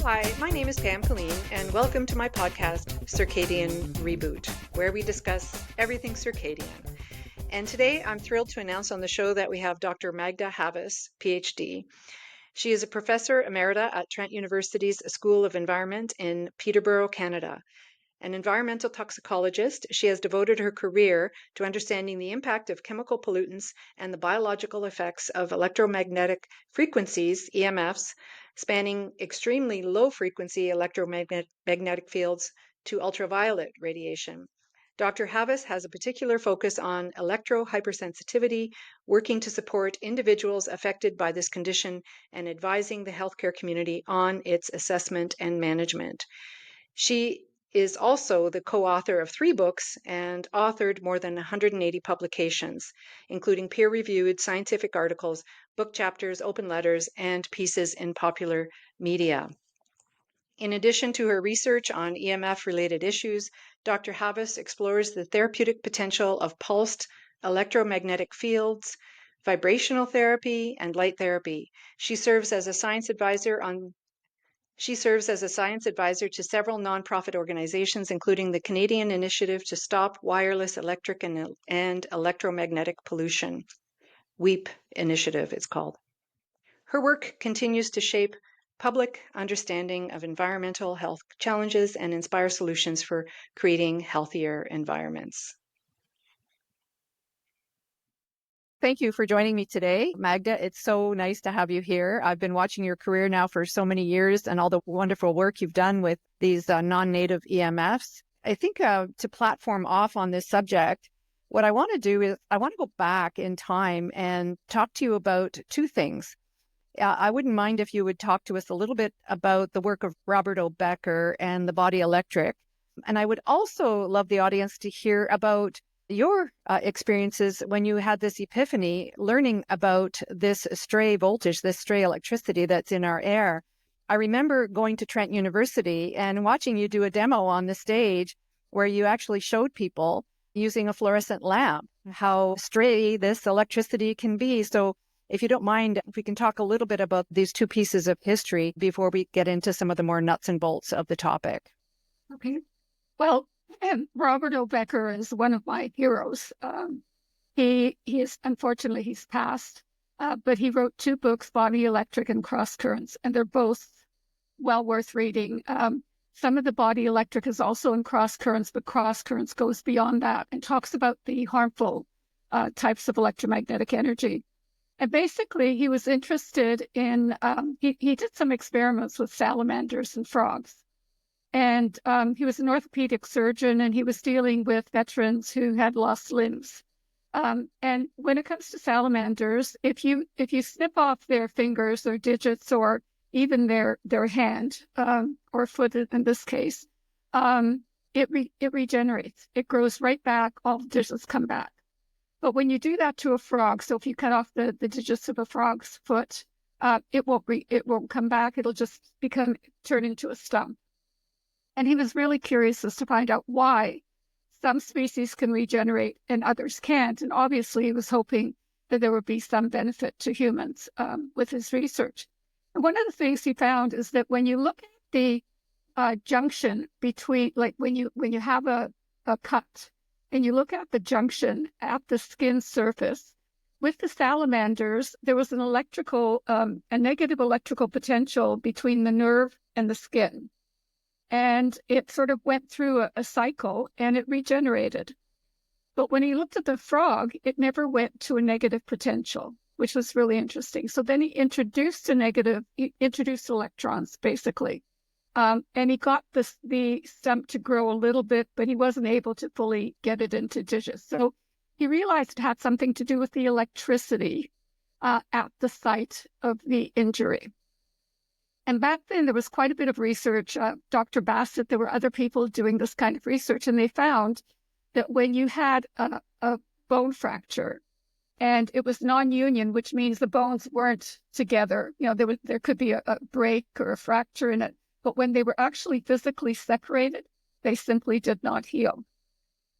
Hi, my name is Pam Killeen, and welcome to my podcast, Circadian Reboot, where we discuss everything circadian. And today I'm thrilled to announce on the show that we have Dr. Magda Havas, PhD. She is a professor emerita at Trent University's School of Environment in Peterborough, Canada. An environmental toxicologist, she has devoted her career to understanding the impact of chemical pollutants and the biological effects of electromagnetic frequencies, EMFs, spanning extremely low frequency electromagnetic fields to ultraviolet radiation. Dr. Havas has a particular focus on electro-hypersensitivity, working to support individuals affected by this condition and advising the healthcare community on its assessment and management. She is also the co-author of 3 books and authored more than 180 publications, including peer-reviewed scientific articles, book chapters, open letters, and pieces in popular media. In addition to her research on EMF-related issues, Dr. Havas explores the therapeutic potential of pulsed electromagnetic fields, vibrational therapy, and light therapy. She serves as a science advisor to several nonprofit organizations, including the Canadian Initiative to Stop Wireless Electric and Electromagnetic Pollution, WEEP initiative it's called. Her work continues to shape public understanding of environmental health challenges and inspire solutions for creating healthier environments. Thank you for joining me today, Magda. It's so nice to have you here. I've been watching your career now for so many years and all the wonderful work you've done with these non-native EMFs. I think to platform off on this subject, what I want to do is I want to go back in time and talk to you about 2 things. I wouldn't mind if you would talk to us a little bit about the work of Robert O. Becker and the body electric. And I would also love the audience to hear about your experiences when you had this epiphany, learning about this stray voltage, this stray electricity that's in our air. I remember going to Trent University and watching you do a demo on the stage where you actually showed people using a fluorescent lamp how stray this electricity can be. So if you don't mind, if we can talk a little bit about these 2 pieces of history before we get into some of the more nuts and bolts of the topic. Okay. Well, Robert O. Becker is one of my heroes. Unfortunately, he's passed, but he wrote 2 books, Body Electric and Cross Currents, and they're both well worth reading. Some of the Body Electric is also in Cross Currents, but Cross Currents goes beyond that and talks about the harmful types of electromagnetic energy. And basically, he was interested in, he did some experiments with salamanders and frogs. And he was an orthopedic surgeon, and he was dealing with veterans who had lost limbs. And when it comes to salamanders, if you snip off their fingers, their digits, or even their hand or foot in this case, it regenerates. It grows right back. All the digits come back. But when you do that to a frog, so if you cut off the digits of a frog's foot, it won't come back. It'll just turn into a stump. And he was really curious as to find out why some species can regenerate and others can't. And obviously, he was hoping that there would be some benefit to humans with his research. And one of the things he found is that when you look at the junction between, like when you have a cut and you look at the junction at the skin surface, with the salamanders, there was a negative electrical potential between the nerve and the skin. And it sort of went through a cycle and it regenerated. But when he looked at the frog, it never went to a negative potential, which was really interesting. So then he introduced electrons, basically. And he got the stump to grow a little bit, but he wasn't able to fully get it into digits. So he realized it had something to do with the electricity at the site of the injury. And back then, there was quite a bit of research. Dr. Bassett, there were other people doing this kind of research, and they found that when you had a bone fracture, and it was non-union, which means the bones weren't together, there could be a break or a fracture in it, but when they were actually physically separated, they simply did not heal.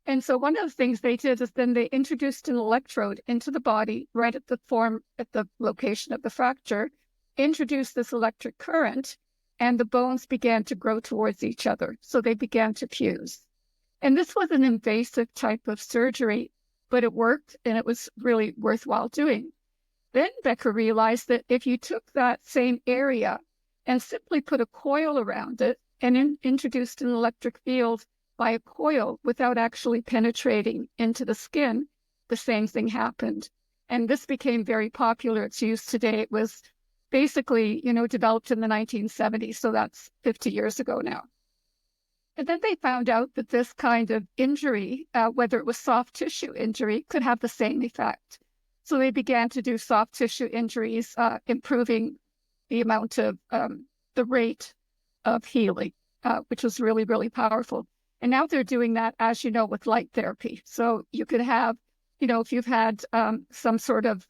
And so one of the things they did is then they introduced an electrode into the body right at the location of the fracture, introduced this electric current, and the bones began to grow towards each other. So they began to fuse. And this was an invasive type of surgery, but it worked and it was really worthwhile doing. Then Becker realized that if you took that same area and simply put a coil around it and introduced an electric field by a coil without actually penetrating into the skin, the same thing happened. And this became very popular. It's used today. It was basically, developed in the 1970s. So that's 50 years ago now. And then they found out that this kind of injury, whether it was soft tissue injury, could have the same effect. So they began to do soft tissue injuries, improving the amount of the rate of healing, which was really, really powerful. And now they're doing that, as you know, with light therapy. So you could have, if you've had some sort of,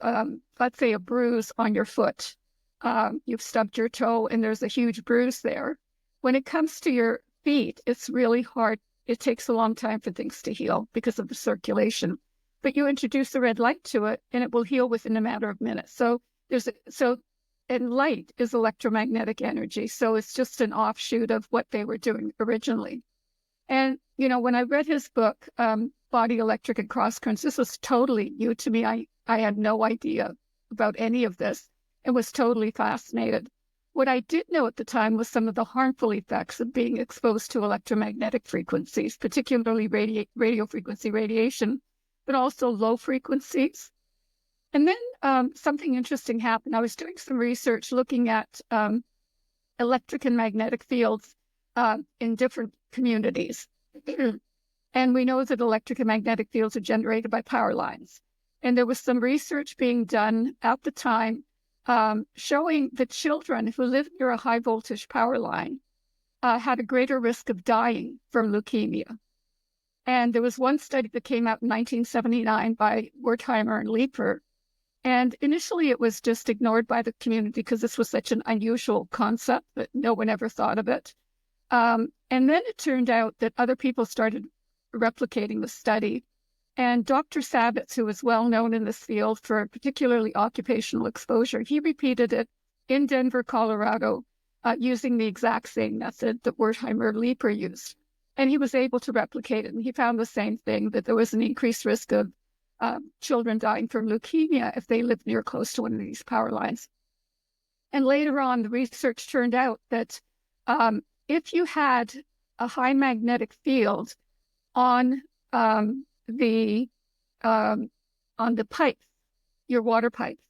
let's say, a bruise on your foot, you've stubbed your toe and there's a huge bruise there. When it comes to your feet, it's really hard. It takes a long time for things to heal because of the circulation. But you introduce the red light to it and it will heal within a matter of minutes. And light is electromagnetic energy. So it's just an offshoot of what they were doing originally. And, when I read his book, Body Electric and Cross Currents, this was totally new to me. I had no idea about any of this and was totally fascinated. What I did know at the time was some of the harmful effects of being exposed to electromagnetic frequencies, particularly radio frequency radiation, but also low frequencies. And then something interesting happened. I was doing some research looking at electric and magnetic fields in different communities. And we know that electric and magnetic fields are generated by power lines. And there was some research being done at the time showing that children who lived near a high voltage power line had a greater risk of dying from leukemia. And there was one study that came out in 1979 by Wertheimer and Leeper. And initially it was just ignored by the community because this was such an unusual concept that no one ever thought of it. And then it turned out that other people started replicating the study. And Dr. Savitz, who was well known in this field for particularly occupational exposure, he repeated it in Denver, Colorado, using the exact same method that Wertheimer and Leeper used. And he was able to replicate it. And he found the same thing, that there was an increased risk of children dying from leukemia if they lived near close to one of these power lines. And later on, the research turned out that if you had a high magnetic field on the pipes, your water pipes,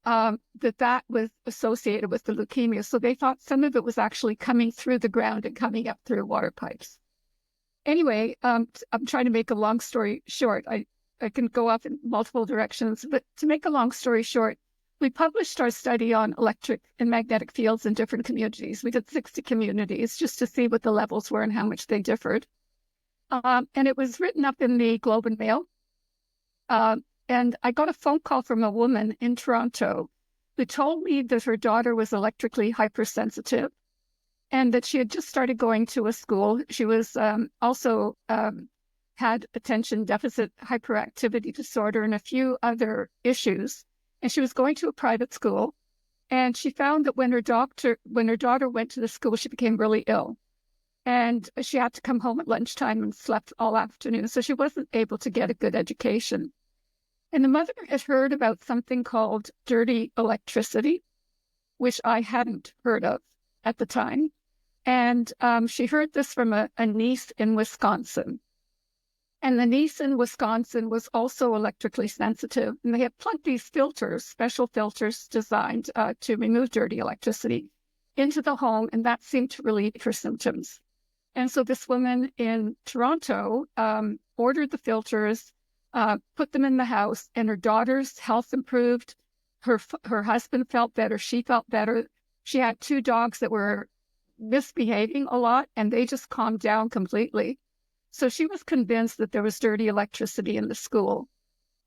that was associated with the leukemia. So they thought some of it was actually coming through the ground and coming up through water pipes. Anyway, I'm trying to make a long story short. I can go off in multiple directions, but to make a long story short, we published our study on electric and magnetic fields in different communities. We did 60 communities just to see what the levels were and how much they differed. And it was written up in the Globe and Mail. And I got a phone call from a woman in Toronto who told me that her daughter was electrically hypersensitive and that she had just started going to a school. She was also had attention deficit hyperactivity disorder and a few other issues. And she was going to a private school. And she found that when her daughter went to the school, she became really ill. And she had to come home at lunchtime and slept all afternoon. So she wasn't able to get a good education. And the mother had heard about something called dirty electricity, which I hadn't heard of at the time. And she heard this from a niece in Wisconsin. And the niece in Wisconsin was also electrically sensitive. And they had plugged these filters, special filters designed to remove dirty electricity, into the home. And that seemed to relieve her symptoms. And so this woman in Toronto ordered the filters, put them in the house, and her daughter's health improved. Her husband felt better. She felt better. She had 2 dogs that were misbehaving a lot, and they just calmed down completely. So she was convinced that there was dirty electricity in the school.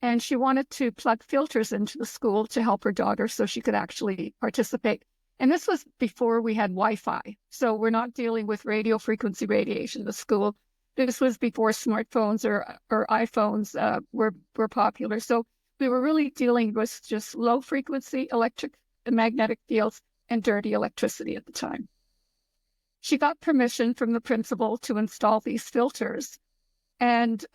And she wanted to plug filters into the school to help her daughter so she could actually participate. And this was before we had Wi-Fi. So we're not dealing with radio frequency radiation in the school. This was before smartphones or iPhones were popular. So we were really dealing with just low frequency electric and magnetic fields and dirty electricity at the time. she got permission from the principal to install these filters. And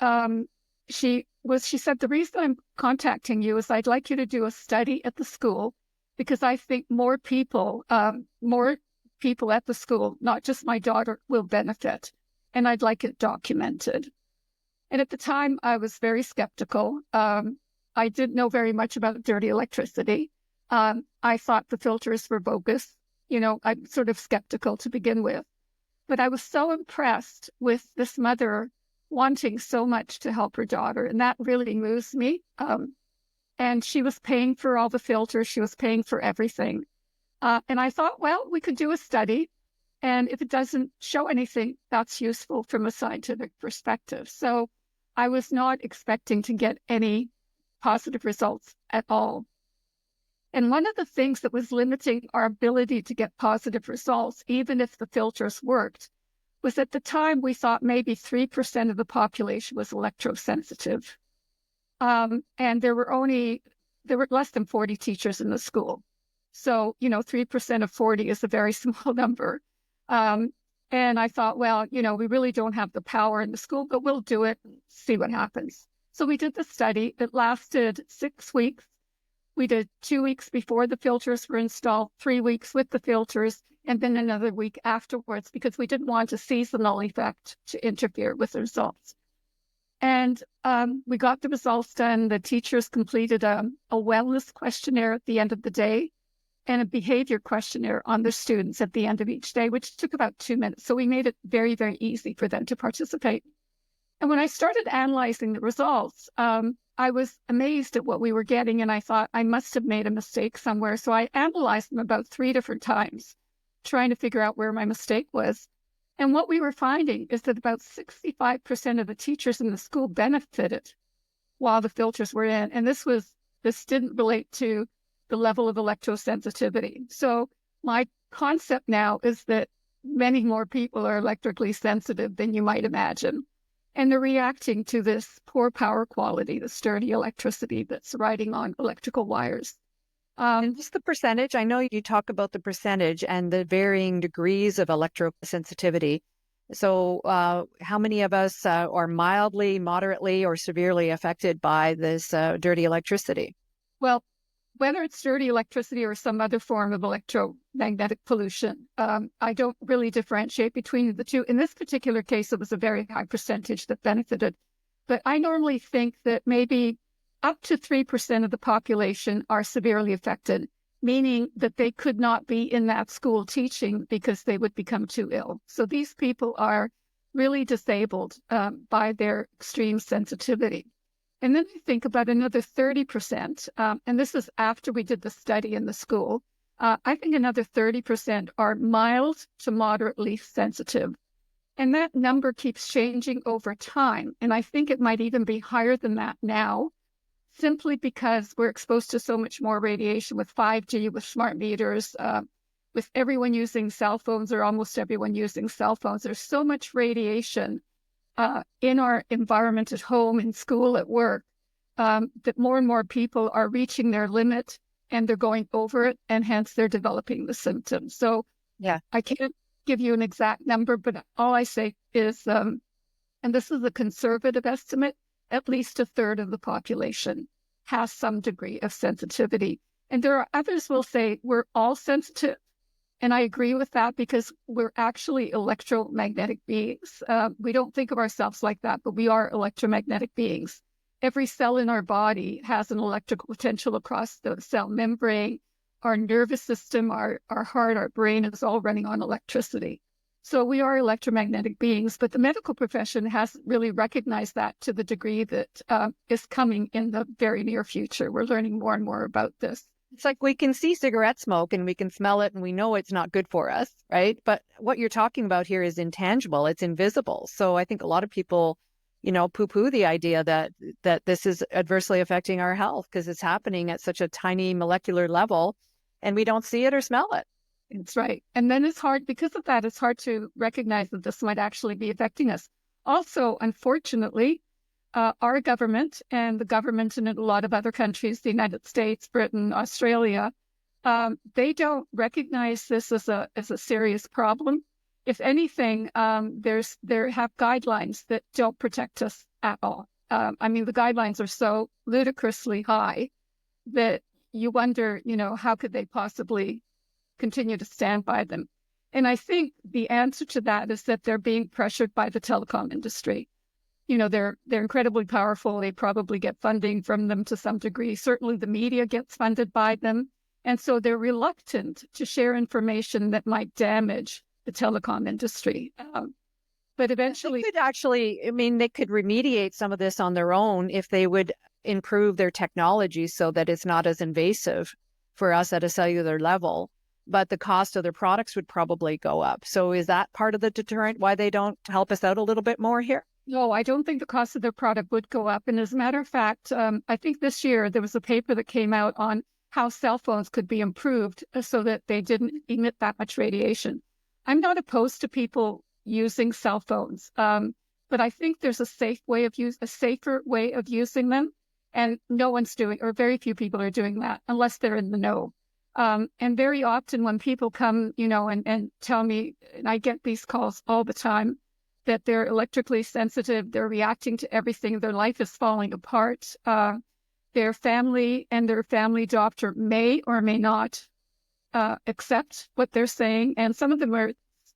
she said, the reason I'm contacting you is I'd like you to do a study at the school, because I think more people at the school, not just my daughter, will benefit. And I'd like it documented. And at the time, I was very skeptical. I didn't know very much about dirty electricity. I thought the filters were bogus. I'm sort of skeptical to begin with. But I was so impressed with this mother wanting so much to help her daughter, and that really moves me. And she was paying for all the filters. She was paying for everything. And I thought, well, we could do a study. And if it doesn't show anything, that's useful from a scientific perspective. So I was not expecting to get any positive results at all. And one of the things that was limiting our ability to get positive results, even if the filters worked, was at the time we thought maybe 3% of the population was electrosensitive. And there were less than 40 teachers in the school. So, 3% of 40 is a very small number. And I thought, well, we really don't have the power in the school, but we'll do it and see what happens. So we did the study. It lasted 6 weeks. We did 2 weeks before the filters were installed, 3 weeks with the filters, and then another week afterwards, because we didn't want a seasonal effect to interfere with the results. And we got the results done. The teachers completed a wellness questionnaire at the end of the day and a behavior questionnaire on the students at the end of each day, which took about 2 minutes. So we made it very, very easy for them to participate. And when I started analyzing the results, I was amazed at what we were getting, and I thought I must have made a mistake somewhere. So I analyzed them about 3 different times, trying to figure out where my mistake was. And what we were finding is that about 65% of the teachers in the school benefited while the filters were in. And this didn't relate to the level of electrosensitivity. So my concept now is that many more people are electrically sensitive than you might imagine. And they're reacting to this poor power quality, the sturdy electricity that's riding on electrical wires. And just the percentage, I know you talk about the percentage and the varying degrees of electrosensitivity. So how many of us are mildly, moderately, or severely affected by this dirty electricity? Well, whether it's dirty electricity or some other form of electromagnetic pollution, I don't really differentiate between the two. In this particular case, it was a very high percentage that benefited. But I normally think that maybe up to 3% of the population are severely affected, meaning that they could not be in that school teaching because they would become too ill. So these people are really disabled by their extreme sensitivity. And then I think about another 30%, and this is after we did the study in the school, I think another 30% are mild to moderately sensitive. And that number keeps changing over time. And I think it might even be higher than that now, simply because we're exposed to so much more radiation with 5G, with smart meters, with everyone using cell phones, or almost everyone using cell phones. There's so much radiation in our environment at home, in school, at work, that more and more people are reaching their limit and they're going over it, and hence they're developing the symptoms. So yeah, I can't give you an exact number, but all I say is, and this is a conservative estimate, at least a third of the population has some degree of sensitivity. And there are others will say we're all sensitive. And I agree with that, because we're actually electromagnetic beings. We don't think of ourselves like that, but we are electromagnetic beings. Every cell in our body has an electrical potential across the cell membrane. Our nervous system, our heart, our brain is all running on electricity. So we are electromagnetic beings, but the medical profession hasn't really recognized that to the degree that is coming in the very near future. We're learning more and more about this. It's like we can see cigarette smoke and we can smell it and we know it's not good for us, right? But what you're talking about here is intangible. It's invisible. So I think a lot of people, poo-poo the idea that this is adversely affecting our health because it's happening at such a tiny molecular level and we don't see it or smell it. That's right. And then it's hard, because of that, it's hard to recognize that this might actually be affecting us. Also, unfortunately, our government and the government in a lot of other countries, the United States, Britain, Australia, they don't recognize this as a serious problem. if anything, there have guidelines that don't protect us at all. I mean, the guidelines are so ludicrously high that you wonder, how could they possibly continue to stand by them? And I think the answer to that is that they're being pressured by the telecom industry. They're incredibly powerful. They probably get funding from them to some degree. Certainly the media gets funded by them. And so they're reluctant to share information that might damage the telecom industry. But eventually... They could remediate some of this on their own if they would improve their technology so that it's not as invasive for us at a cellular level. But the cost of their products would probably go up. So is that part of the deterrent why they don't help us out a little bit more here? No, I don't think the cost of their product would go up. And as a matter of fact, I think this year there was a paper that came out on how cell phones could be improved so that they didn't emit that much radiation. I'm not opposed to people using cell phones, but I think there's a safer way of using them, and no one's doing, or very few people are doing that unless they're in the know. And very often when people come, and tell me, and I get these calls all the time, that they're electrically sensitive, they're reacting to everything, their life is falling apart. Their family and their family doctor may or may not accept what they're saying. And some of them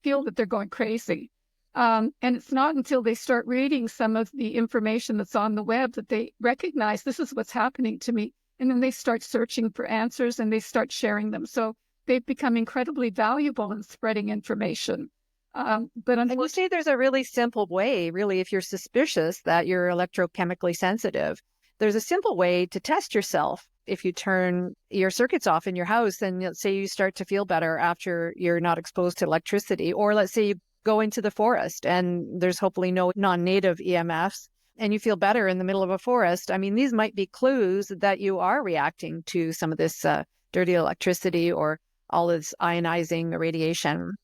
feel that they're going crazy. And it's not until they start reading some of the information that's on the web that they recognize this is what's happening to me. And then they start searching for answers and they start sharing them. So they've become incredibly valuable in spreading information. But and you say there's a really simple way, really, if you're suspicious that you're electrochemically sensitive, there's a simple way to test yourself. If you turn your circuits off in your house and let's say you start to feel better after you're not exposed to electricity, or let's say you go into the forest and there's hopefully no non-native EMFs and you feel better in the middle of a forest. I mean, these might be clues that you are reacting to some of this dirty electricity or all this ionizing radiation.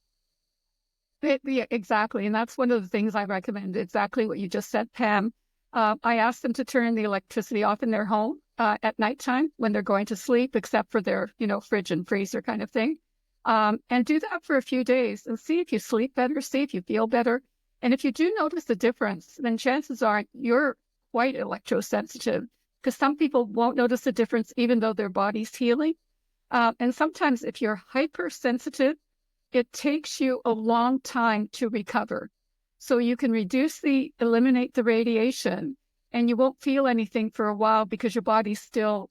Yeah, exactly. And that's one of the things I recommend, exactly what you just said, Pam. I ask them to turn the electricity off in their home at nighttime when they're going to sleep, except for their, fridge and freezer kind of thing. And do that for a few days and see if you sleep better, see if you feel better. And if you do notice a difference, then chances are you're quite electrosensitive, because some people won't notice a difference even though their body's healing. And sometimes if you're hypersensitive, it takes you a long time to recover. So you can eliminate the radiation, and you won't feel anything for a while because your body is still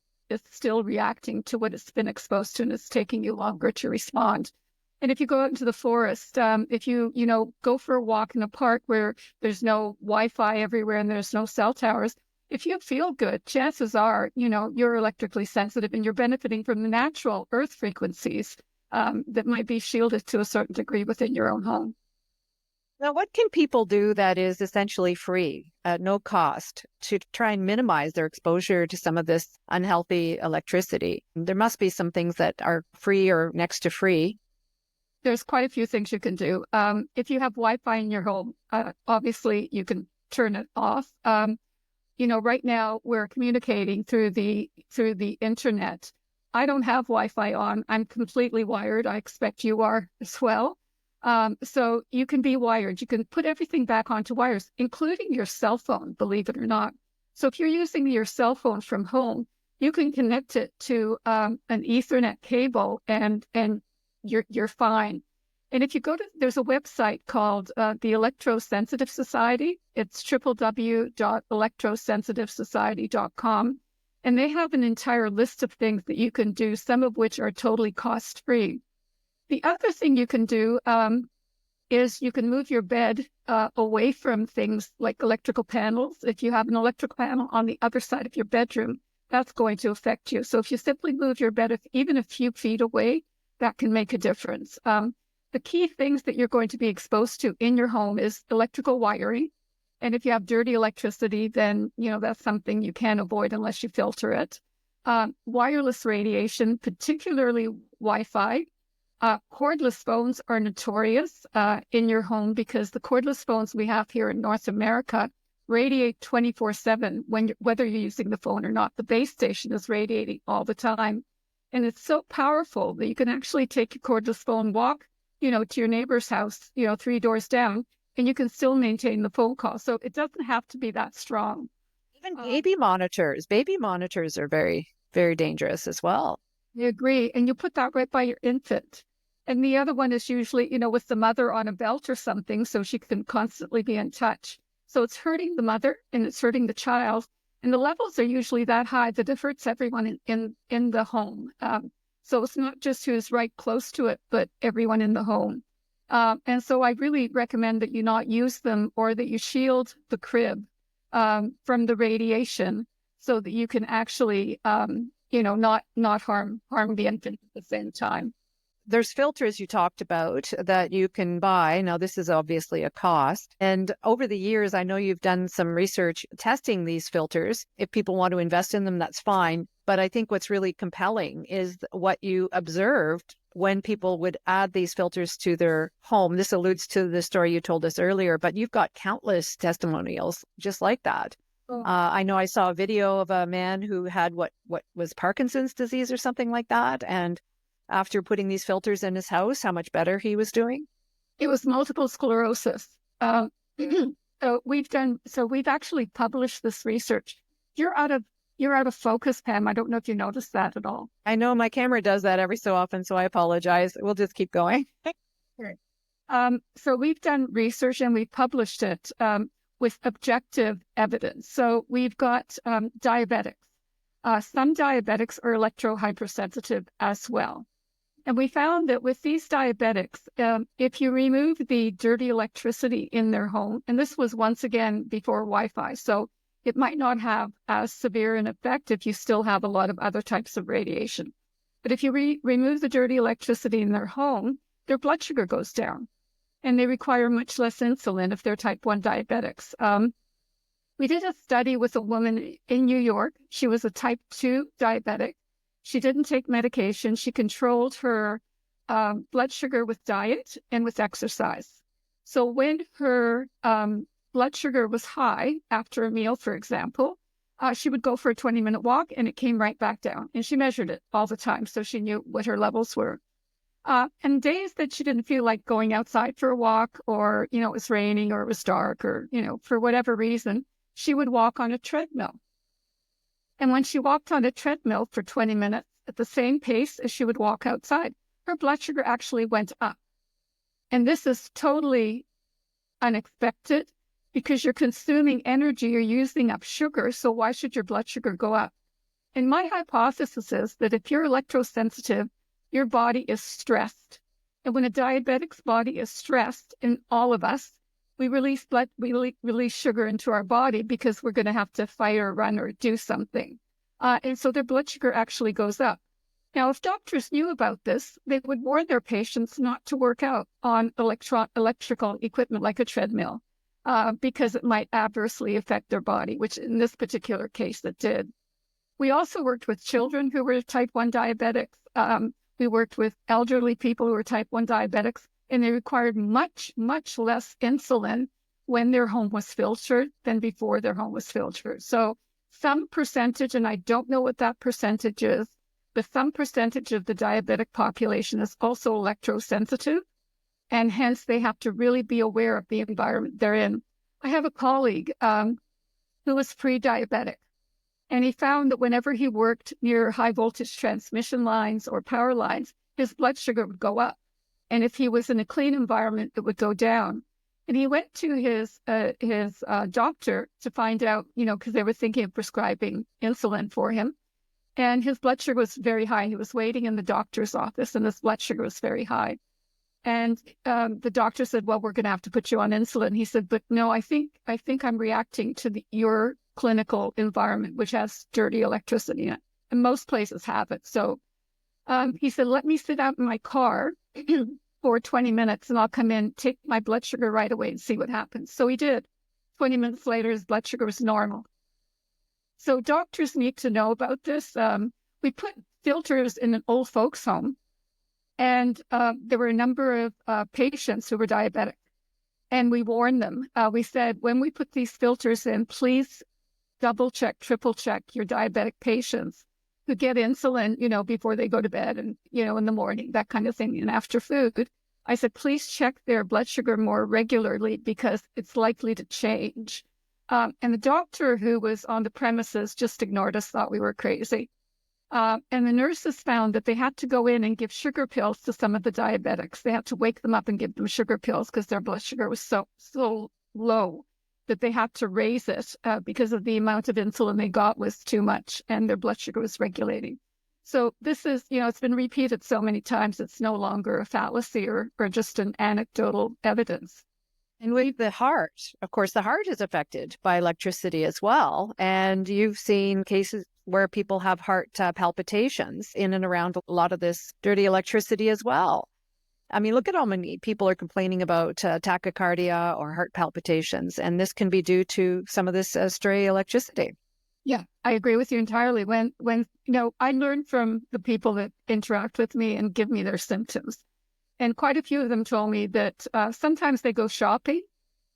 reacting to what it's been exposed to, and it's taking you longer to respond. And if you go out into the forest, if you go for a walk in a park where there's no Wi-Fi everywhere and there's no cell towers, if you feel good, chances are, you're electrically sensitive and you're benefiting from the natural earth frequencies that might be shielded to a certain degree within your own home. Now, what can people do that is essentially free at no cost to try and minimize their exposure to some of this unhealthy electricity? There must be some things that are free or next to free. There's quite a few things you can do. If you have Wi-Fi in your home, obviously you can turn it off. Right now we're communicating through the internet. I don't have Wi-Fi on. I'm completely wired. I expect you are as well. So you can be wired. You can put everything back onto wires, including your cell phone, believe it or not. So if you're using your cell phone from home, you can connect it to an Ethernet cable and you're fine. And if you there's a website called the Electro-Sensitive Society. It's www.electrosensitivesociety.com. And they have an entire list of things that you can do, some of which are totally cost-free. The other thing you can do is you can move your bed away from things like electrical panels. If you have an electrical panel on the other side of your bedroom, that's going to affect you. So if you simply move your bed even a few feet away, that can make a difference. The key things that you're going to be exposed to in your home is electrical wiring. And if you have dirty electricity, then, that's something you can't avoid unless you filter it. Wireless radiation, particularly Wi-Fi. Cordless phones are notorious in your home because the cordless phones we have here in North America radiate 24/7 whether you're using the phone or not. The base station is radiating all the time. And it's so powerful that you can actually take your cordless phone, walk to your neighbor's house, 3 doors down, and you can still maintain the phone call. So it doesn't have to be that strong. Even baby monitors are very, very dangerous as well. I agree. And you put that right by your infant. And the other one is usually, with the mother on a belt or something, so she can constantly be in touch. So it's hurting the mother and it's hurting the child. And the levels are usually that high that it hurts everyone in the home. So it's not just who's right close to it, but everyone in the home. And so I really recommend that you not use them, or that you shield the crib from the radiation, so that you can actually, not harm the infant at the same time. There's filters you talked about that you can buy. Now, this is obviously a cost. And over the years, I know you've done some research testing these filters. If people want to invest in them, that's fine. But I think what's really compelling is what you observed when people would add these filters to their home. This alludes to the story you told us earlier, but you've got countless testimonials just like that. I know I saw a video of a man who had what was Parkinson's disease or something like that. And after putting these filters in his house, how much better he was doing? It was multiple sclerosis. So we've actually published this research. You're out of focus, Pam. I don't know if you noticed that at all. I know my camera does that every so often, so I apologize. We'll just keep going. So we've done research and we've published it with objective evidence. So we've got diabetics. Some diabetics are electro-hypersensitive as well. And we found that with these diabetics, if you remove the dirty electricity in their home, and this was once again before Wi-Fi, so it might not have as severe an effect if you still have a lot of other types of radiation. But if you remove the dirty electricity in their home, their blood sugar goes down, and they require much less insulin if they're type 1 diabetics. We did a study with a woman in New York. She was a type 2 diabetic. She didn't take medication. She controlled her blood sugar with diet and with exercise. So when her blood sugar was high after a meal, for example, she would go for a 20-minute walk and it came right back down. And she measured it all the time, so she knew what her levels were. And days that she didn't feel like going outside for a walk, or, it was raining or it was dark, or, for whatever reason, she would walk on a treadmill. And when she walked on a treadmill for 20 minutes at the same pace as she would walk outside, her blood sugar actually went up. And this is totally unexpected, because you're consuming energy, you're using up sugar, so why should your blood sugar go up? And my hypothesis is that if you're electrosensitive, your body is stressed. And when a diabetic's body is stressed, in all of us, we release sugar into our body because we're going to have to fight or run or do something. And so their blood sugar actually goes up. Now, if doctors knew about this, they would warn their patients not to work out on electrical equipment like a treadmill, because it might adversely affect their body, which in this particular case it did. We also worked with children who were type 1 diabetics. We worked with elderly people who were type 1 diabetics, and they required much, much less insulin when their home was filtered than before their home was filtered. So some percentage, and I don't know what that percentage is, but some percentage of the diabetic population is also electrosensitive, and hence they have to really be aware of the environment they're in. I have a colleague who was pre-diabetic, and he found that whenever he worked near high voltage transmission lines or power lines, his blood sugar would go up. And if he was in a clean environment, it would go down. And he went to his doctor to find out, because they were thinking of prescribing insulin for him. And his blood sugar was very high. He was waiting in the doctor's office, and his blood sugar was very high. And the doctor said, well, we're going to have to put you on insulin. He said, but no, I think I'm reacting to your clinical environment, which has dirty electricity in it. And most places have it. So he said, let me sit out in my car for 20 minutes and I'll come in, take my blood sugar right away and see what happens. So he did. 20 minutes later, his blood sugar was normal. So doctors need to know about this. We put filters in an old folks home, and there were a number of patients who were diabetic. And we warned them. We said, when we put these filters in, please double check, triple check your diabetic patients who get insulin, before they go to bed and, in the morning, that kind of thing, and after food. I said, please check their blood sugar more regularly because it's likely to change. And the doctor who was on the premises just ignored us, thought we were crazy. And the nurses found that they had to go in and give sugar pills to some of the diabetics. They had to wake them up and give them sugar pills because their blood sugar was so low that they had to raise it because of the amount of insulin they got was too much and their blood sugar was regulating. So this is, it's been repeated so many times, it's no longer a fallacy or just an anecdotal evidence. And with the heart, of course, the heart is affected by electricity as well. And you've seen cases where people have heart palpitations in and around a lot of this dirty electricity as well. I mean, look at how many people are complaining about tachycardia or heart palpitations, and this can be due to some of this stray electricity. Yeah, I agree with you entirely. When I learn from the people that interact with me and give me their symptoms. And quite a few of them told me that sometimes they go shopping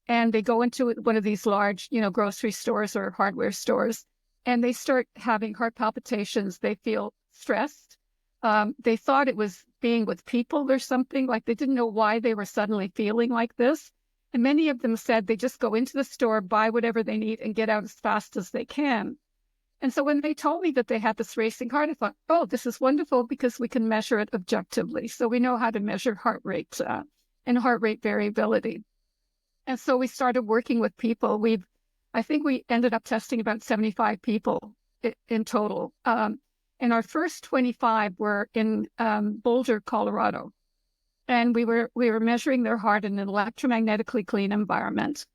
and they go into one of these large, grocery stores or hardware stores, and they start having heart palpitations. They feel stressed. They thought it was being with people or something, like they didn't know why they were suddenly feeling like this. And many of them said they just go into the store, buy whatever they need, and get out as fast as they can. And so when they told me that they had this racing heart, I thought, oh, this is wonderful because we can measure it objectively. So we know how to measure heart rate and heart rate variability. And so we started working with people. I think we ended up testing about 75 people in total. And our first 25 were in Boulder, Colorado. And we were measuring their heart in an electromagnetically clean environment.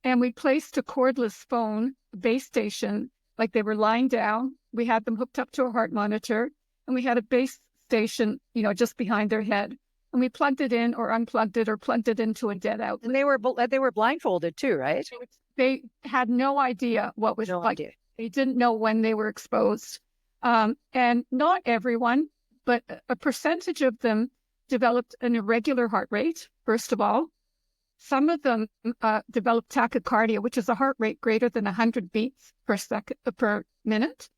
And we placed a cordless phone base station, like they were lying down. We had them hooked up to a heart monitor, and we had a base station, just behind their head. And we plugged it in or unplugged it or plugged it into a dead outlet. And they were blindfolded too, right? They had no idea what was like. They didn't know when they were exposed. And not everyone, but a percentage of them developed an irregular heart rate, first of all. Some of them developed tachycardia, which is a heart rate greater than 100 beats per minute.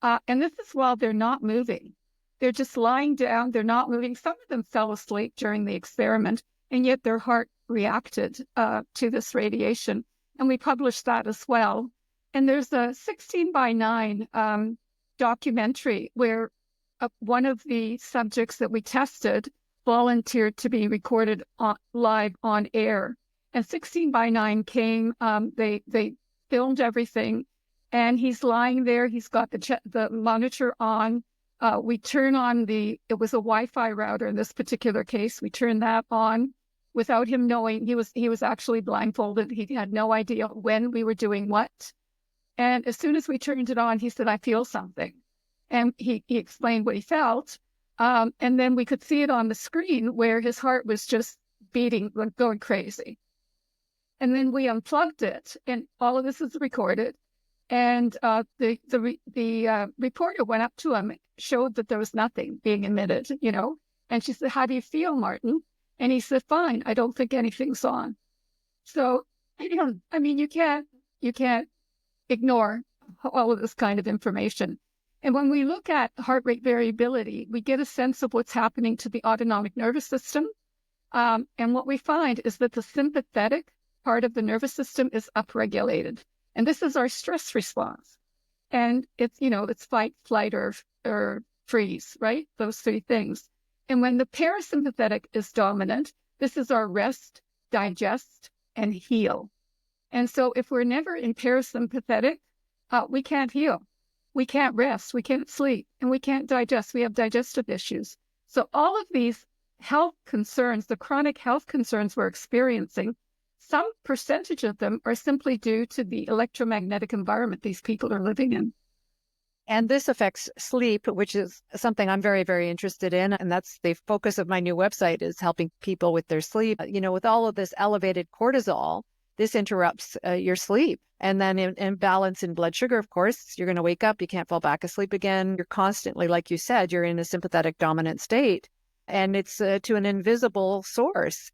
And this is while they're not moving. They're just lying down. They're not moving. Some of them fell asleep during the experiment, and yet their heart reacted to this radiation. And we published that as well. And there's a 16:9 documentary where one of the subjects that we tested volunteered to be recorded live on air. And 16:9 came, they filmed everything, and he's lying there. He's got the monitor on. We turn on it was a Wi-Fi router in this particular case. We turned that on without him knowing. He was actually blindfolded. He had no idea when we were doing what. And as soon as we turned it on, he said, I feel something. And he explained what he felt. And then we could see it on the screen where his heart was just beating, going crazy. And then we unplugged it, and all of this is recorded. And the reporter went up to him, showed that there was nothing being emitted, And she said, how do you feel, Martin? And he said, fine. I don't think anything's on. So, I mean, you can't ignore all of this kind of information. And when we look at heart rate variability, we get a sense of what's happening to the autonomic nervous system. And what we find is that the sympathetic part of the nervous system is upregulated. And this is our stress response. And it's fight, flight, or freeze, right? Those three things. And when the parasympathetic is dominant, this is our rest, digest, and heal. And so if we're never in parasympathetic, we can't heal. We can't rest, we can't sleep, and we can't digest. We have digestive issues. So all of these health concerns, the chronic health concerns we're experiencing, some percentage of them are simply due to the electromagnetic environment these people are living in. And this affects sleep, which is something I'm very, very interested in. And that's the focus of my new website, is helping people with their sleep. With all of this elevated cortisol, this interrupts your sleep. And then imbalance in blood sugar, of course, you're going to wake up, you can't fall back asleep again. You're constantly, like you said, you're in a sympathetic dominant state. And it's to an invisible source.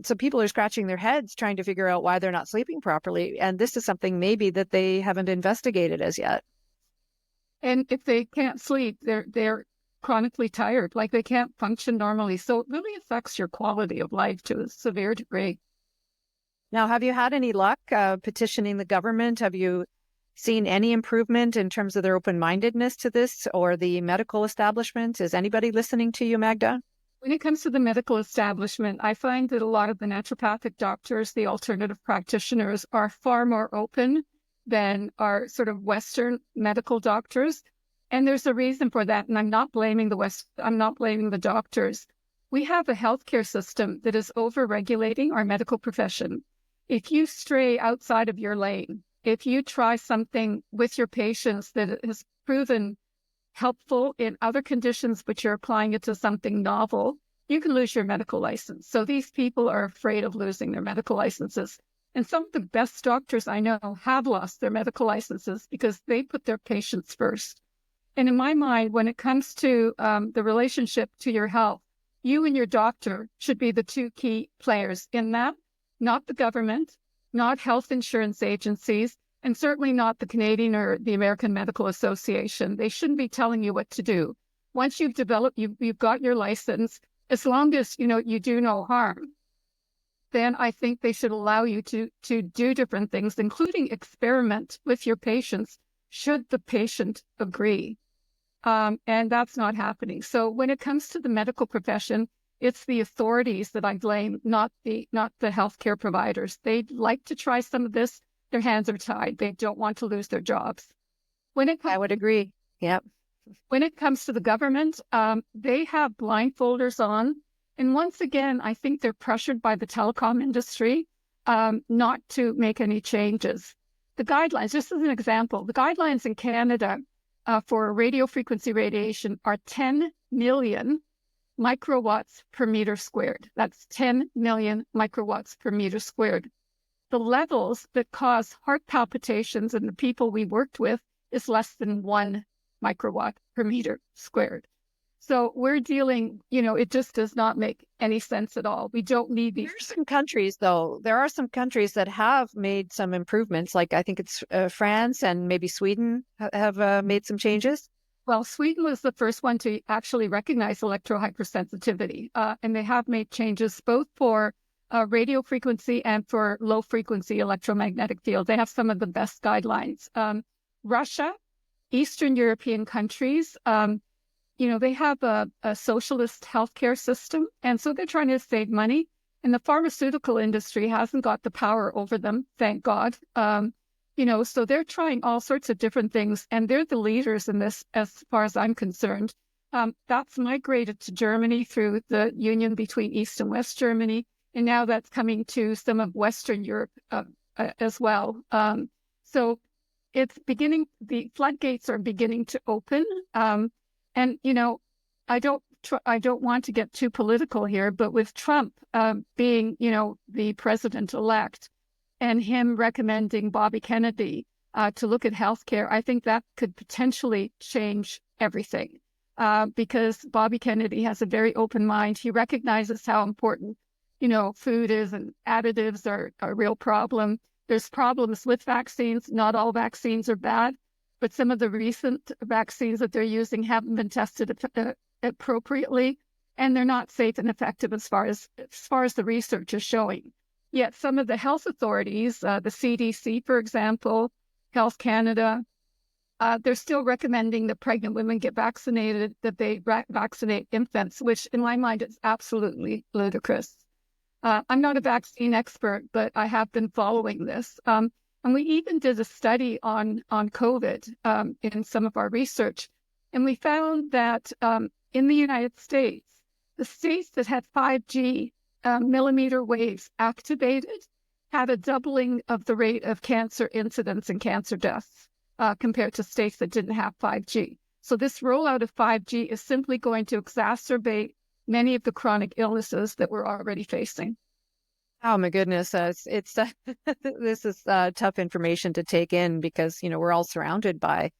So people are scratching their heads trying to figure out why they're not sleeping properly. And this is something maybe that they haven't investigated as yet. And if they can't sleep, they're chronically tired, like they can't function normally. So it really affects your quality of life to a severe degree. Now, have you had any luck petitioning the government? Have you seen any improvement in terms of their open-mindedness to this or the medical establishment? Is anybody listening to you, Magda? When it comes to the medical establishment, I find that a lot of the naturopathic doctors, the alternative practitioners, are far more open than our sort of Western medical doctors. And there's a reason for that. And I'm not blaming the West. I'm not blaming the doctors. We have a healthcare system that is over-regulating our medical profession. If you stray outside of your lane, if you try something with your patients that has proven helpful in other conditions, but you're applying it to something novel, you can lose your medical license. So these people are afraid of losing their medical licenses. And some of the best doctors I know have lost their medical licenses because they put their patients first. And in my mind, when it comes to the relationship to your health, you and your doctor should be the two key players in that, not the government, not health insurance agencies, and certainly not the Canadian or the American Medical Association. They shouldn't be telling you what to do. Once you've developed, you've got your license, as long as you do no harm, then I think they should allow you to do different things, including experiment with your patients, should the patient agree. And that's not happening. So when it comes to the medical profession, it's the authorities that I blame, not the healthcare providers. They'd like to try some of this. Their hands are tied. They don't want to lose their jobs. I would agree. Yep. When it comes to the government, they have blindfolders on. And once again, I think they're pressured by the telecom industry not to make any changes. The guidelines, just as an example, the guidelines in Canada for radio frequency radiation are 10 million microwatts per meter squared. That's 10 million microwatts per meter squared. The levels that cause heart palpitations in the people we worked with is less than 1 microwatt per meter squared. So we're dealing, it just does not make any sense at all. We don't need these. There are some countries, though. There are some countries that have made some improvements, like I think it's France and maybe Sweden have made some changes. Well, Sweden was the first one to actually recognize electro-hypersensitivity, and they have made changes both for radio frequency and for low frequency electromagnetic field. They have some of the best guidelines. Russia, Eastern European countries, they have a socialist healthcare system, and so they're trying to save money. And the pharmaceutical industry hasn't got the power over them, thank God. So they're trying all sorts of different things, and they're the leaders in this, as far as I'm concerned. That's migrated to Germany through the union between East and West Germany, and now that's coming to some of Western Europe as well. So it's beginning, the floodgates are beginning to open. And I don't want to get too political here, but with Trump being, the president-elect and him recommending Bobby Kennedy to look at healthcare, I think that could potentially change everything because Bobby Kennedy has a very open mind. He recognizes how important, food is, and additives are a real problem. There's problems with vaccines. Not all vaccines are bad, but some of the recent vaccines that they're using haven't been tested appropriately, and they're not safe and effective as far as the research is showing. Yet some of the health authorities, the CDC, for example, Health Canada, they're still recommending that pregnant women get vaccinated, that they vaccinate infants, which in my mind is absolutely ludicrous. I'm not a vaccine expert, but I have been following this. And we even did a study on COVID in some of our research. And we found that in the United States, the states that had 5G millimeter waves activated had a doubling of the rate of cancer incidence and cancer deaths compared to states that didn't have 5G. So this rollout of 5G is simply going to exacerbate many of the chronic illnesses that we're already facing. Oh my goodness, it's this is tough information to take in because we're all surrounded by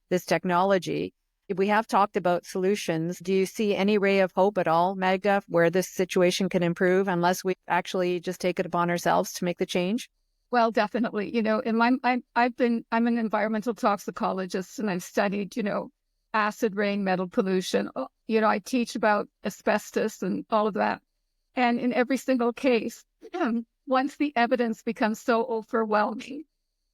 this technology. We have talked about solutions. Do you see any ray of hope at all, Magda, where this situation can improve unless we actually just take it upon ourselves to make the change? Well, definitely. I'm an environmental toxicologist, and I've studied, acid rain, metal pollution. I teach about asbestos and all of that. And in every single case, once the evidence becomes so overwhelming,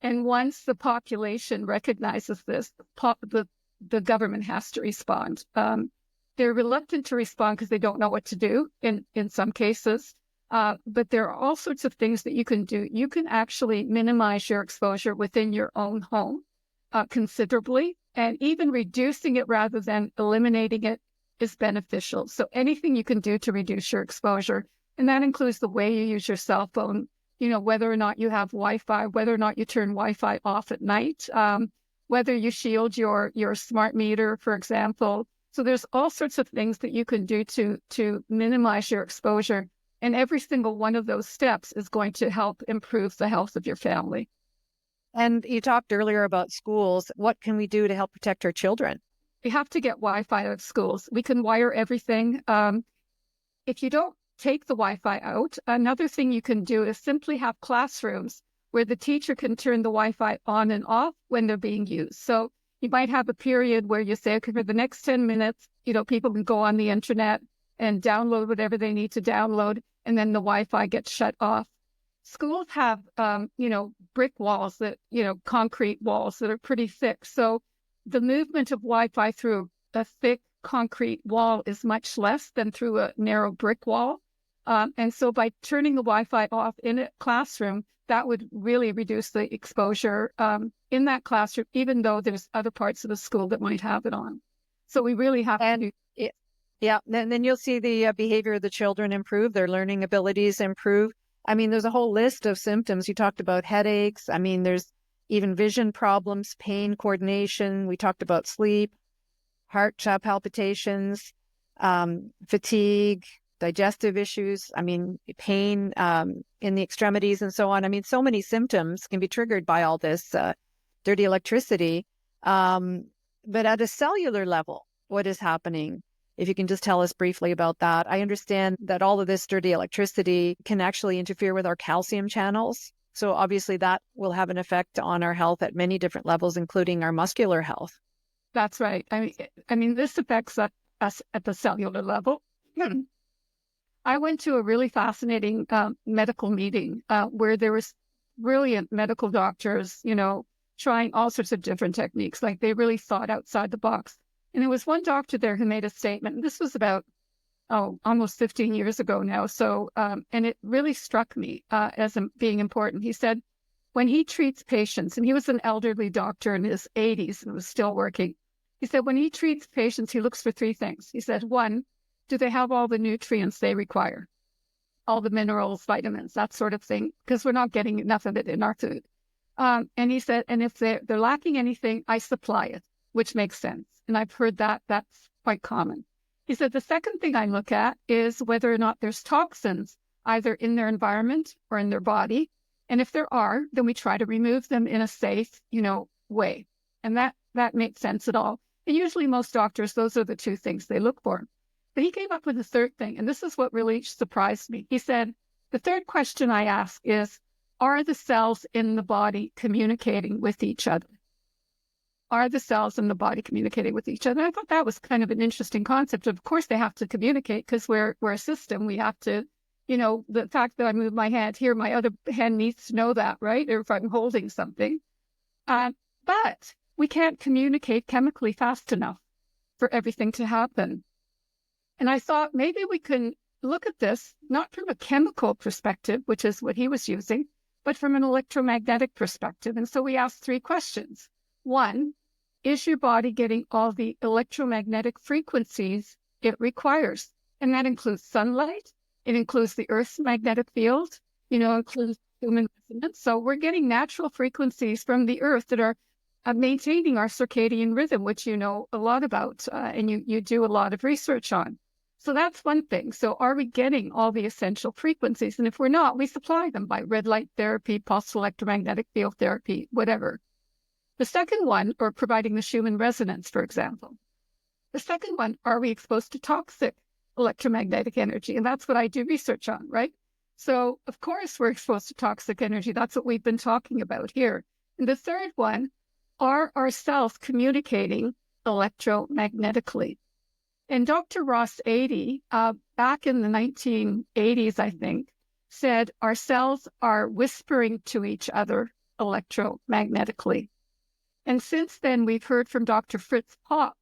and once the population recognizes this, the government has to respond. They're reluctant to respond because they don't know what to do in some cases. But there are all sorts of things that you can do. You can actually minimize your exposure within your own home considerably, and even reducing it rather than eliminating it is beneficial. So anything you can do to reduce your exposure, and that includes the way you use your cell phone, whether or not you have Wi-Fi, whether or not you turn Wi-Fi off at night, whether you shield your smart meter, for example. So there's all sorts of things that you can do to minimize your exposure. And every single one of those steps is going to help improve the health of your family. And you talked earlier about schools. What can we do to help protect our children? We have to get Wi-Fi out of schools. We can wire everything. If you don't take the Wi-Fi out, another thing you can do is simply have classrooms where the teacher can turn the Wi-Fi on and off when they're being used. So you might have a period where you say, okay, for the next 10 minutes, people can go on the internet and download whatever they need to download, and then the Wi-Fi gets shut off. Schools have, brick walls concrete walls that are pretty thick. So the movement of Wi-Fi through a thick concrete wall is much less than through a narrow brick wall. And so by turning the Wi-Fi off in a classroom, that would really reduce the exposure in that classroom, even though there's other parts of the school that might have it on. So we really have to do. Yeah, and then you'll see the behavior of the children improve, their learning abilities improve. I mean, there's a whole list of symptoms. You talked about headaches. I mean, there's even vision problems, pain, coordination. We talked about sleep, heart palpitations, fatigue, digestive issues. I mean, pain in the extremities and so on. I mean, so many symptoms can be triggered by all this dirty electricity. But at a cellular level, what is happening? If you can just tell us briefly about that. I understand that all of this dirty electricity can actually interfere with our calcium channels. So obviously that will have an effect on our health at many different levels, including our muscular health. That's right. I mean, this affects us at the cellular level. I went to a really fascinating medical meeting where there was brilliant medical doctors, trying all sorts of different techniques. Like they really thought outside the box. And there was one doctor there who made a statement, and this was about, almost 15 years ago now. So, and it really struck me as being important. He said, when he treats patients, and he was an elderly doctor in his 80s and was still working. He said, when he treats patients, he looks for three things. He said, one, do they have all the nutrients they require? All the minerals, vitamins, that sort of thing, because we're not getting enough of it in our food. And he said, and if they're lacking anything, I supply it, which makes sense. And I've heard that's quite common. He said, the second thing I look at is whether or not there's toxins either in their environment or in their body. And if there are, then we try to remove them in a safe, way. And that makes sense at all. And usually most doctors, those are the two things they look for. But he came up with a third thing, and this is what really surprised me. He said, the third question I ask is, are the cells in the body communicating with each other? Are the cells in the body communicating with each other? I thought that was kind of an interesting concept. Of course, they have to communicate because we're a system. We have to, the fact that I move my hand here, my other hand needs to know that, right? Or if I'm holding something. But we can't communicate chemically fast enough for everything to happen. And I thought maybe we can look at this, not from a chemical perspective, which is what he was using, but from an electromagnetic perspective. And so we asked three questions. One, is your body getting all the electromagnetic frequencies it requires? And that includes sunlight. It includes the Earth's magnetic field, includes human resonance. So we're getting natural frequencies from the Earth that are maintaining our circadian rhythm, which you know a lot about and you do a lot of research on. So that's one thing. So are we getting all the essential frequencies? And if we're not, we supply them by red light therapy, pulse electromagnetic field therapy, whatever. The second one, or providing the Schumann resonance, for example. The second one, are we exposed to toxic electromagnetic energy? And that's what I do research on, right? So, of course, we're exposed to toxic energy. That's what we've been talking about here. And the third one, are our cells communicating electromagnetically. And Dr. Ross 80, back in the 1980s, I think, said our cells are whispering to each other electromagnetically. And since then, we've heard from Dr. Fritz Popp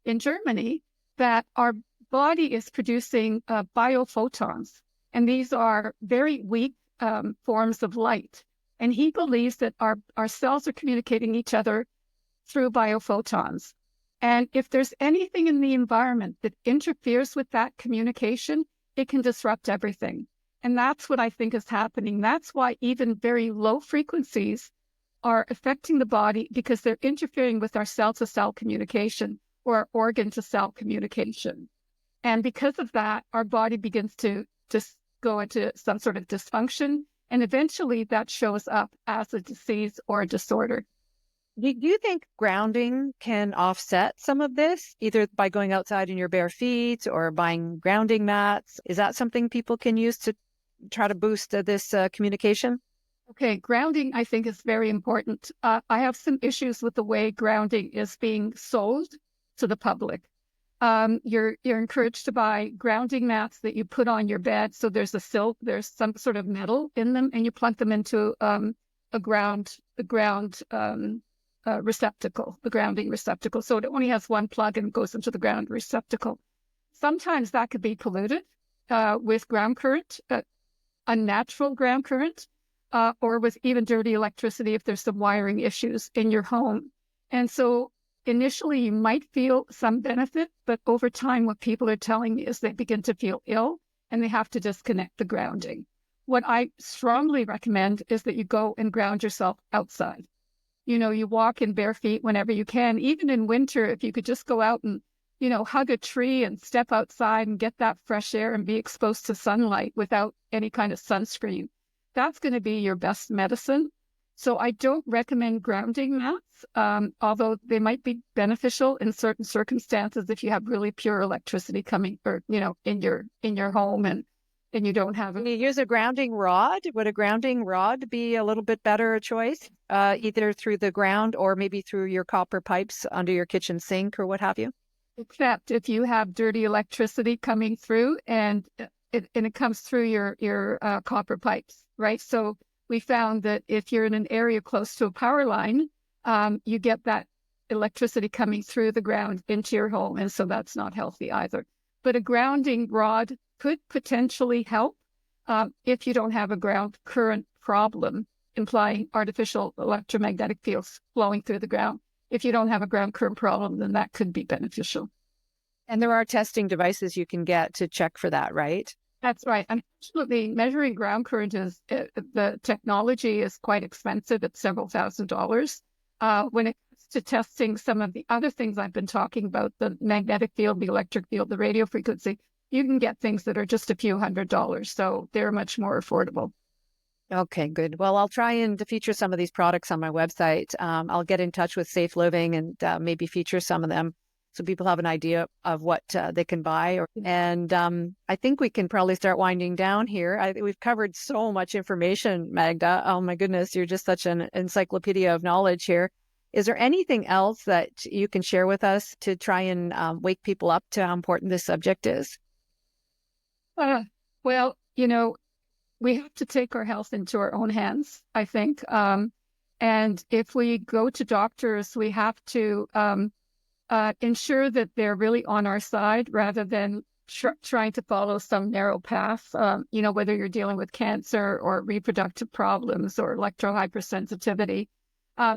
in Germany that our body is producing biophotons, and these are very weak forms of light. And he believes that our cells are communicating each other through biophotons. And if there's anything in the environment that interferes with that communication, it can disrupt everything. And that's what I think is happening. That's why even very low frequencies are affecting the body, because they're interfering with our cell-to-cell communication or our organ-to-cell communication. And because of that, our body begins to just go into some sort of dysfunction, and eventually that shows up as a disease or a disorder. Do you think grounding can offset some of this, either by going outside in your bare feet or buying grounding mats? Is that something people can use to try to boost this communication? Okay, grounding, I think, is very important. I have some issues with the way grounding is being sold to the public. You're encouraged to buy grounding mats that you put on your bed. So there's some sort of metal in them, and you plug them into a grounding receptacle. So it only has one plug and goes into the ground receptacle. Sometimes that could be polluted with ground current, unnatural ground current, or with even dirty electricity if there's some wiring issues in your home. And so initially you might feel some benefit, but over time what people are telling me is they begin to feel ill and they have to disconnect the grounding. What I strongly recommend is that you go and ground yourself outside. You know, you walk in bare feet whenever you can. Even in winter, if you could just go out and, hug a tree and step outside and get that fresh air and be exposed to sunlight without any kind of sunscreen, that's going to be your best medicine. So I don't recommend grounding mats, although they might be beneficial in certain circumstances if you have really pure electricity coming, or in your home, and you don't have. Can you use a grounding rod? Would a grounding rod be a little bit better choice, either through the ground or maybe through your copper pipes under your kitchen sink or what have you? Except if you have dirty electricity coming through and it comes through your copper pipes, right? So we found that if you're in an area close to a power line, you get that electricity coming through the ground into your home, and so that's not healthy either. But a grounding rod could potentially help if you don't have a ground current problem, implying artificial electromagnetic fields flowing through the ground. If you don't have a ground current problem, then that could be beneficial. And there are testing devices you can get to check for that, right? That's right. Unfortunately, measuring ground current the technology is quite expensive. It's several $1,000s. When it comes to testing some of the other things I've been talking about, the magnetic field, the electric field, the radio frequency, you can get things that are just a few $100s. So they're much more affordable. Okay, good. Well, I'll try and feature some of these products on my website. I'll get in touch with Safe Living and maybe feature some of them so people have an idea of what they can buy. And I think we can probably start winding down here. We've covered so much information, Magda. Oh my goodness, you're just such an encyclopedia of knowledge here. Is there anything else that you can share with us to try and wake people up to how important this subject is? Well, we have to take our health into our own hands, I think. And if we go to doctors, we have to ensure that they're really on our side rather than trying to follow some narrow path, whether you're dealing with cancer or reproductive problems or electro-hypersensitivity.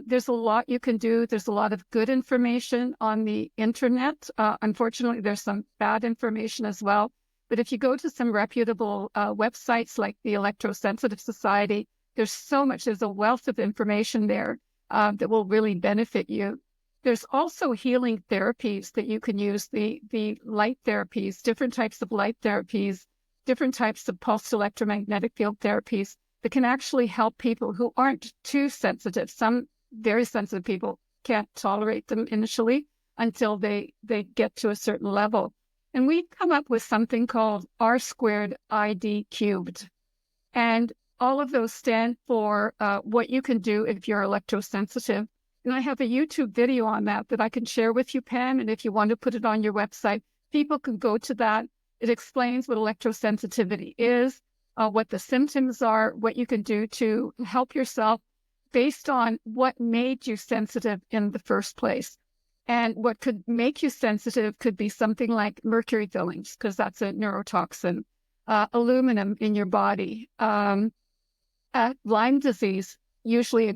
There's a lot you can do. There's a lot of good information on the internet. Unfortunately, there's some bad information as well. But if you go to some reputable websites like the Electrosensitive Society, there's a wealth of information there that will really benefit you. There's also healing therapies that you can use, the light therapies, different types of light therapies, different types of pulsed electromagnetic field therapies that can actually help people who aren't too sensitive. Some very sensitive people can't tolerate them initially until they get to a certain level. And we've come up with something called R squared ID cubed. And all of those stand for what you can do if you're electrosensitive. And I have a YouTube video on that I can share with you, Pam. And if you want to put it on your website, people can go to that. It explains what electrosensitivity is, what the symptoms are, what you can do to help yourself based on what made you sensitive in the first place. And what could make you sensitive could be something like mercury fillings, because that's a neurotoxin, aluminum in your body. Lyme disease usually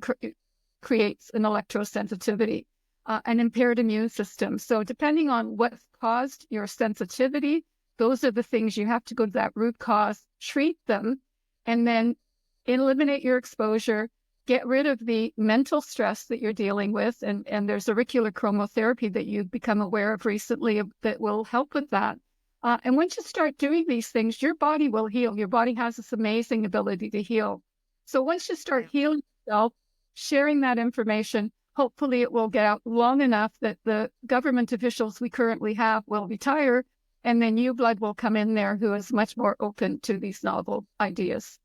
creates an electrosensitivity, an impaired immune system. So depending on what caused your sensitivity, those are the things you have to go to that root cause, treat them, and then eliminate your exposure, get rid of the mental stress that you're dealing with. And there's auricular chromotherapy that you've become aware of recently that will help with that. And once you start doing these things, your body will heal. Your body has this amazing ability to heal. So once you start healing yourself, sharing that information, hopefully it will get out long enough that the government officials we currently have will retire, and then new blood will come in there who is much more open to these novel ideas.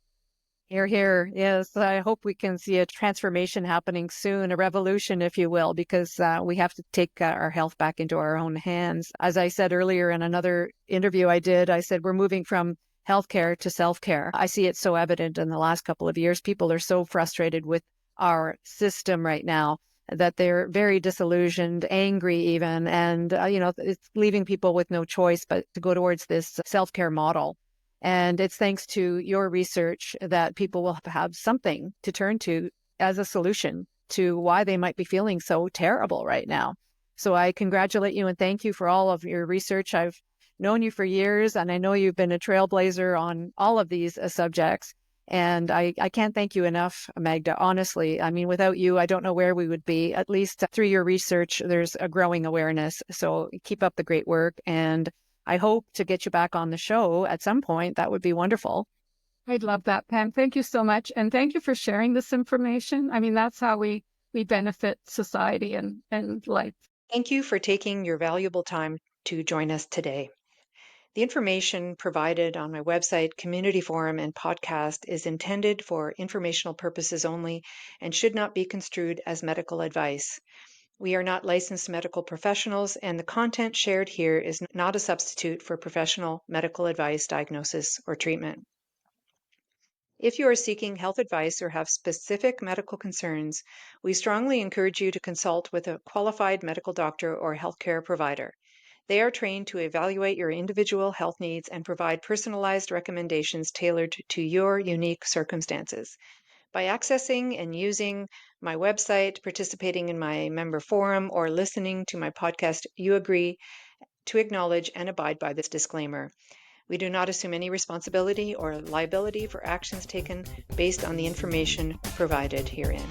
Hear, hear. Yes, I hope we can see a transformation happening soon, a revolution, if you will, because we have to take our health back into our own hands. As I said earlier in another interview I did, I said we're moving from healthcare to self-care. I see it so evident in the last couple of years. People are so frustrated with our system right now that they're very disillusioned, angry even, and it's leaving people with no choice but to go towards this self-care model. And it's thanks to your research that people will have something to turn to as a solution to why they might be feeling so terrible right now. So I congratulate you and thank you for all of your research. I've known you for years, and I know you've been a trailblazer on all of these subjects. And I can't thank you enough, Magda, honestly. I mean, without you, I don't know where we would be. At least through your research, there's a growing awareness. So keep up the great work. And I hope to get you back on the show at some point. That would be wonderful. I'd love that, Pam. Thank you so much. And thank you for sharing this information. I mean, that's how we benefit society and life. Thank you for taking your valuable time to join us today. The information provided on my website, community forum, and podcast is intended for informational purposes only and should not be construed as medical advice. We are not licensed medical professionals, and the content shared here is not a substitute for professional medical advice, diagnosis, or treatment. If you are seeking health advice or have specific medical concerns, we strongly encourage you to consult with a qualified medical doctor or healthcare provider. They are trained to evaluate your individual health needs and provide personalized recommendations tailored to your unique circumstances. By accessing and using my website, participating in my member forum, or listening to my podcast, you agree to acknowledge and abide by this disclaimer. We do not assume any responsibility or liability for actions taken based on the information provided herein.